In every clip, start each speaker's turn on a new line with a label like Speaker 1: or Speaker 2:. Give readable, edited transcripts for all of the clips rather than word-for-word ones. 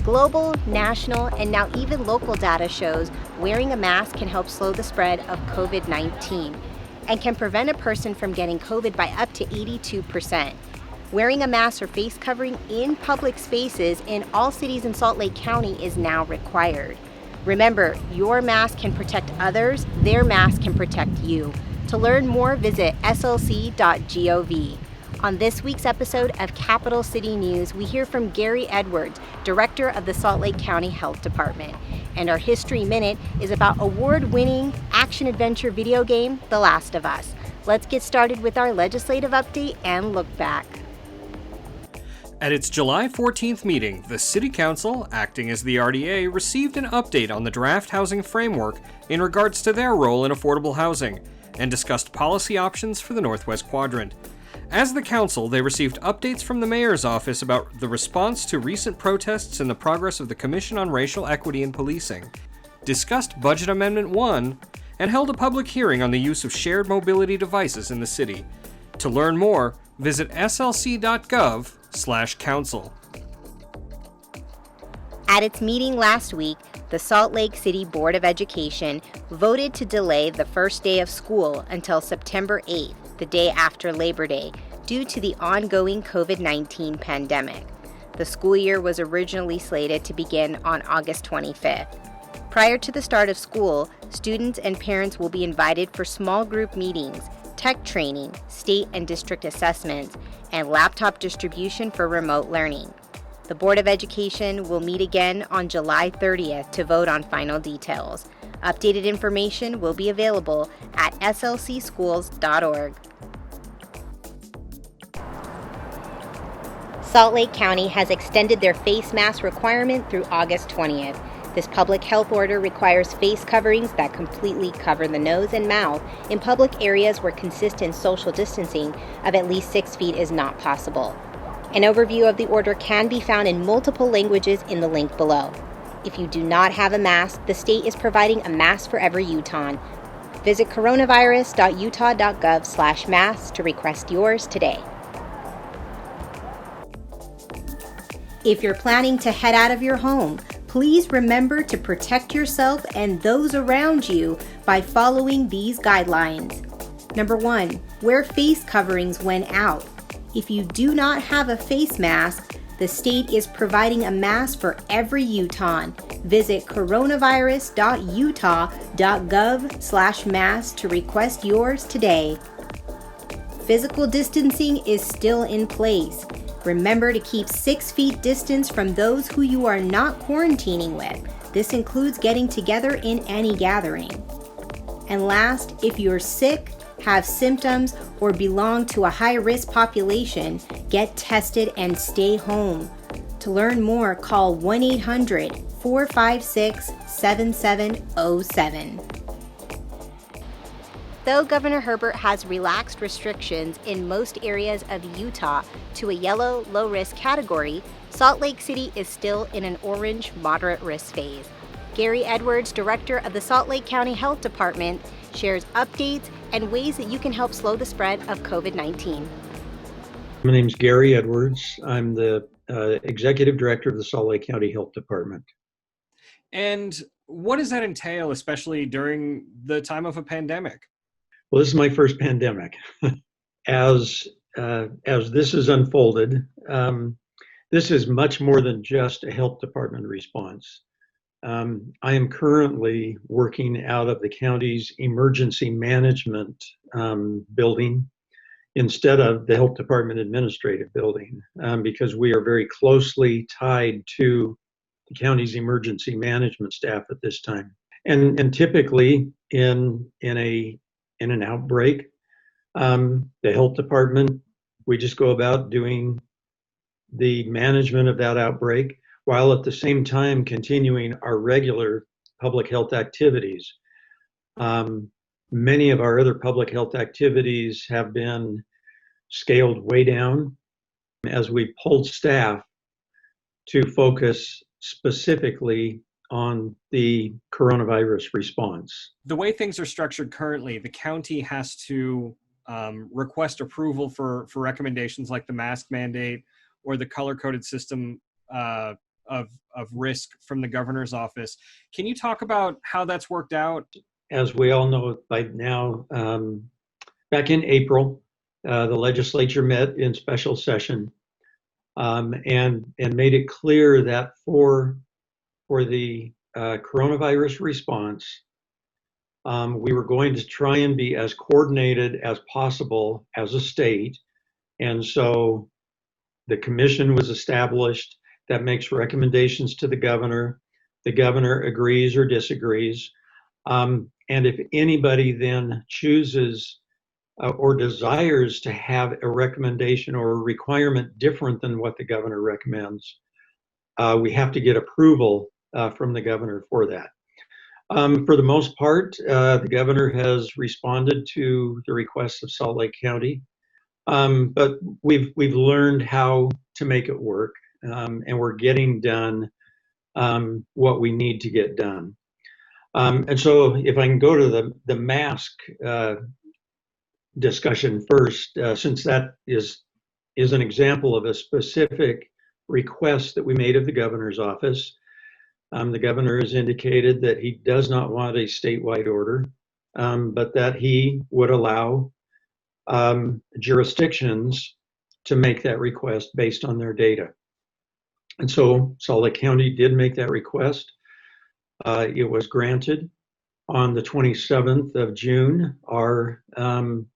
Speaker 1: Global, national, and now even local data shows wearing a mask can help slow the spread of COVID-19 and can prevent a person from getting COVID by up to 82%. Wearing a mask or face covering in public spaces in all cities in Salt Lake County is now required. Remember, your mask can protect others, their mask can protect you. To learn more, visit slc.gov. On this week's episode of Capital City News, we hear from Gary Edwards, Director of the Salt Lake County Health Department. And our History Minute is about award-winning action-adventure video game, The Last of Us. Let's get started with our legislative update and look back.
Speaker 2: At its July 14th meeting, the City Council, acting as the RDA, received an update on the draft housing framework in regards to their role in affordable housing, and discussed policy options for the Northwest Quadrant. As the council, they received updates from the mayor's office about the response to recent protests and the progress of the Commission on Racial Equity and Policing, discussed Budget Amendment 1, and held a public hearing on the use of shared mobility devices in the city. To learn more, visit slc.gov/council.
Speaker 1: At its meeting last week, the Salt Lake City Board of Education voted to delay the first day of school until September 8th, the day after Labor Day, due to the ongoing COVID-19 pandemic. The school year was originally slated to begin on August 25th. Prior to the start of school, students and parents will be invited for small group meetings, tech training, state and district assessments, and laptop distribution for remote learning. The Board of Education will meet again on July 30th to vote on final details. Updated information will be available at slcschools.org. Salt Lake County has extended their face mask requirement through August 20th. This public health order requires face coverings that completely cover the nose and mouth in public areas where consistent social distancing of at least 6 feet is not possible. An overview of the order can be found in multiple languages in the link below. If you do not have a mask, the state is providing a mask for every Utahn. Visit coronavirus.utah.gov/masks to request yours today. If you're planning to head out of your home, please remember to protect yourself and those around you by following these guidelines. Number 1, wear face coverings when out. If you do not have a face mask, the state is providing a mask for every Utahn. Visit coronavirus.utah.gov/masks to request yours today. Physical distancing is still in place. Remember to keep 6 feet distance from those who you are not quarantining with. This includes getting together in any gathering. And last, if you're sick, have symptoms, or belong to a high-risk population, get tested and stay home. To learn more, call 1-800-456-7707. Though Governor Herbert has relaxed restrictions in most areas of Utah to a yellow low-risk category, Salt Lake City is still in an orange moderate risk phase. Gary Edwards, Director of the Salt Lake County Health Department, shares updates and ways that you can help slow the spread of COVID-19.
Speaker 3: My name is Gary Edwards. I'm the Executive Director of the Salt Lake County Health Department.
Speaker 2: And what does that entail, especially during the time of a pandemic?
Speaker 3: Well, this is my first pandemic. As this has unfolded, this is much more than just a health department response. I am currently working out of the county's emergency management building instead of the health department administrative building, because we are very closely tied to the county's emergency management staff at this time. And typically in an outbreak, the health department, we just go about doing the management of that outbreak, while at the same time continuing our regular public health activities. Many of our other public health activities have been scaled way down as we pulled staff to focus specifically on the coronavirus response.
Speaker 2: The way things are structured currently, the county has to request approval for recommendations like the mask mandate or the color-coded system of risk from the governor's office. Can you talk about how that's worked out?
Speaker 3: As we all know by now, back in April, the legislature met in special session, and made it clear that for the coronavirus response, we were going to try and be as coordinated as possible as a state. And so the commission was established that makes recommendations to the governor. The governor agrees or disagrees. And if anybody then chooses or desires to have a recommendation or a requirement different than what the governor recommends, we have to get approval from the governor for that. For the most part, the governor has responded to the requests of Salt Lake County, but we've learned how to make it work, and we're getting done what we need to get done. And so, if I can go to the mask discussion first, since that is an example of a specific request that we made of the governor's office. The governor has indicated that he does not want a statewide order, but that he would allow jurisdictions to make that request based on their data. And so Salt Lake County did make that request. It was granted. On the 27th of June, our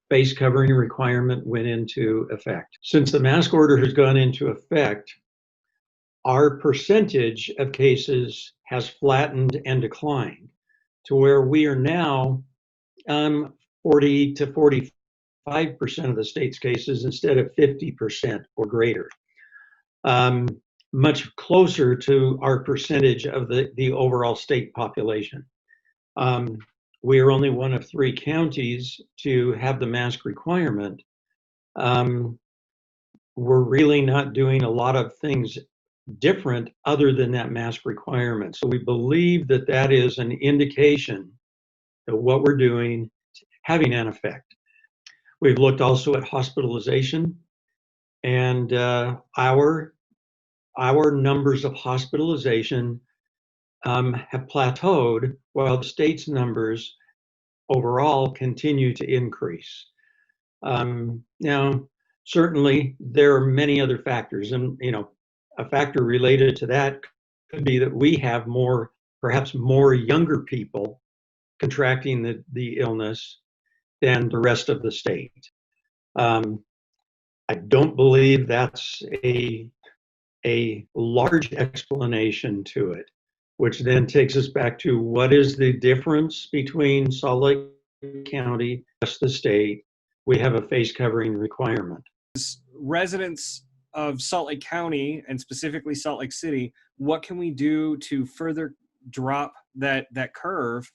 Speaker 3: face covering requirement went into effect. Since the mask order has gone into effect, our percentage of cases has flattened and declined to where we are now 40 to 45% of the state's cases instead of 50% or greater. Much closer to our percentage of the overall state population. We are only one of 3 counties to have the mask requirement. We're really not doing a lot of things different other than that mask requirement. So we believe that that is an indication that what we're doing is having an effect. We've looked also at hospitalization, and our numbers of hospitalization have plateaued while the state's numbers overall continue to increase. Now, certainly there are many other factors, and a factor related to that could be that we have perhaps more younger people contracting the illness than the rest of the state. I don't believe that's a large explanation to it, which then takes us back to what is the difference between Salt Lake County and the rest of the state. We have a face covering requirement.
Speaker 2: Residents of Salt Lake County, and specifically Salt Lake City, what can we do to further drop that curve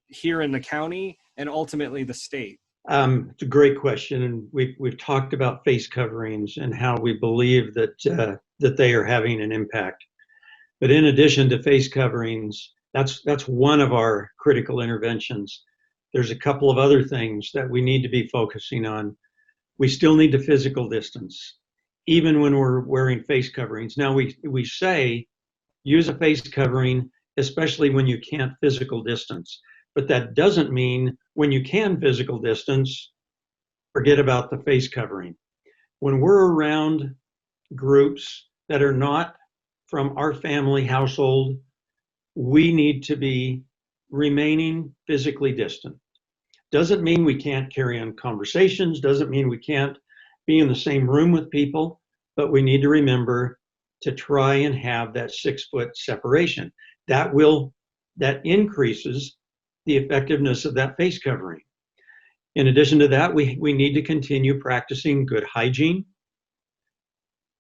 Speaker 2: here in the county and ultimately the state?
Speaker 3: It's a great question, and we've talked about face coverings and how we believe that they are having an impact. But in addition to face coverings, that's one of our critical interventions. There's a couple of other things that we need to be focusing on. We still need to physical distance, even when we're wearing face coverings. Now we say use a face covering, especially when you can't physical distance. But that doesn't mean when you can physical distance, forget about the face covering. When we're around groups that are not from our family household, we need to be remaining physically distant. Doesn't mean we can't carry on conversations, doesn't mean we can't be in the same room with people, but we need to remember to try and have that 6-foot separation. That increases the effectiveness of that face covering. In addition to that, we need to continue practicing good hygiene.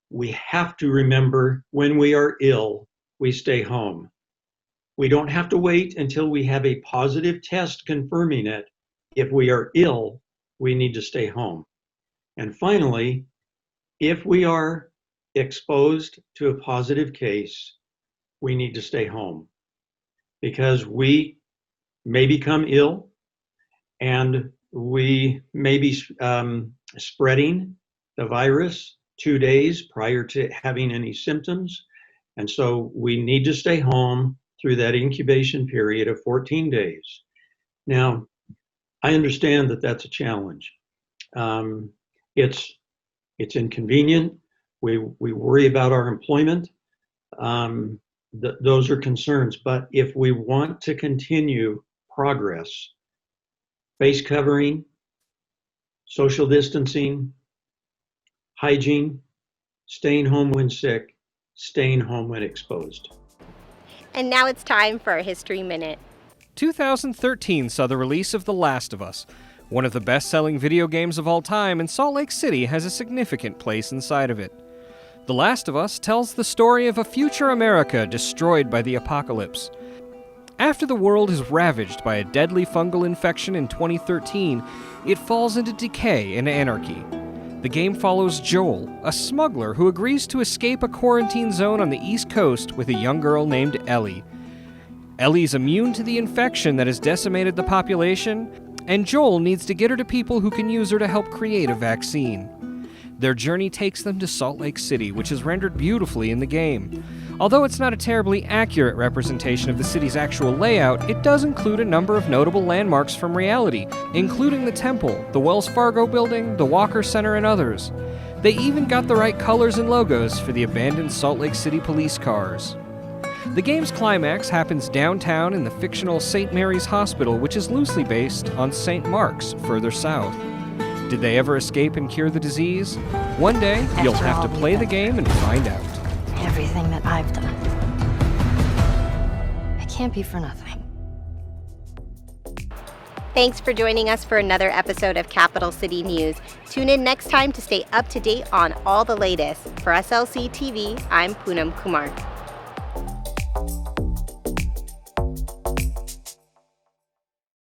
Speaker 3: We have to remember when we are ill, we stay home. We don't have to wait until we have a positive test confirming it. If we are ill, we need to stay home. And finally, if we are exposed to a positive case, we need to stay home because we may become ill and we may be spreading the virus 2 days prior to having any symptoms. And so we need to stay home through that incubation period of 14 days. Now, I understand that that's a challenge. Um, it's inconvenient. We worry about our employment. Those are concerns. But if we want to continue progress, face covering, social distancing, hygiene, staying home when sick, staying home when exposed.
Speaker 1: And now it's time for our History Minute.
Speaker 2: 2013 saw the release of The Last of Us, one of the best-selling video games of all time, and Salt Lake City has a significant place inside of it. The Last of Us tells the story of a future America destroyed by the apocalypse. After the world is ravaged by a deadly fungal infection in 2013, it falls into decay and anarchy. The game follows Joel, a smuggler who agrees to escape a quarantine zone on the East Coast with a young girl named Ellie. Ellie's immune to the infection that has decimated the population, and Joel needs to get her to people who can use her to help create a vaccine. Their journey takes them to Salt Lake City, which is rendered beautifully in the game. Although it's not a terribly accurate representation of the city's actual layout, it does include a number of notable landmarks from reality, including the temple, the Wells Fargo building, the Walker Center, and others. They even got the right colors and logos for the abandoned Salt Lake City police cars. The game's climax happens downtown in the fictional St. Mary's Hospital, which is loosely based on St. Mark's, further south. Did they ever escape and cure the disease? One day, you'll have to play the game and find out.
Speaker 4: Everything that I've done, it can't be for nothing.
Speaker 1: Thanks for joining us for another episode of Capital City News. Tune in next time to stay up to date on all the latest. For SLC TV, I'm Poonam Kumar.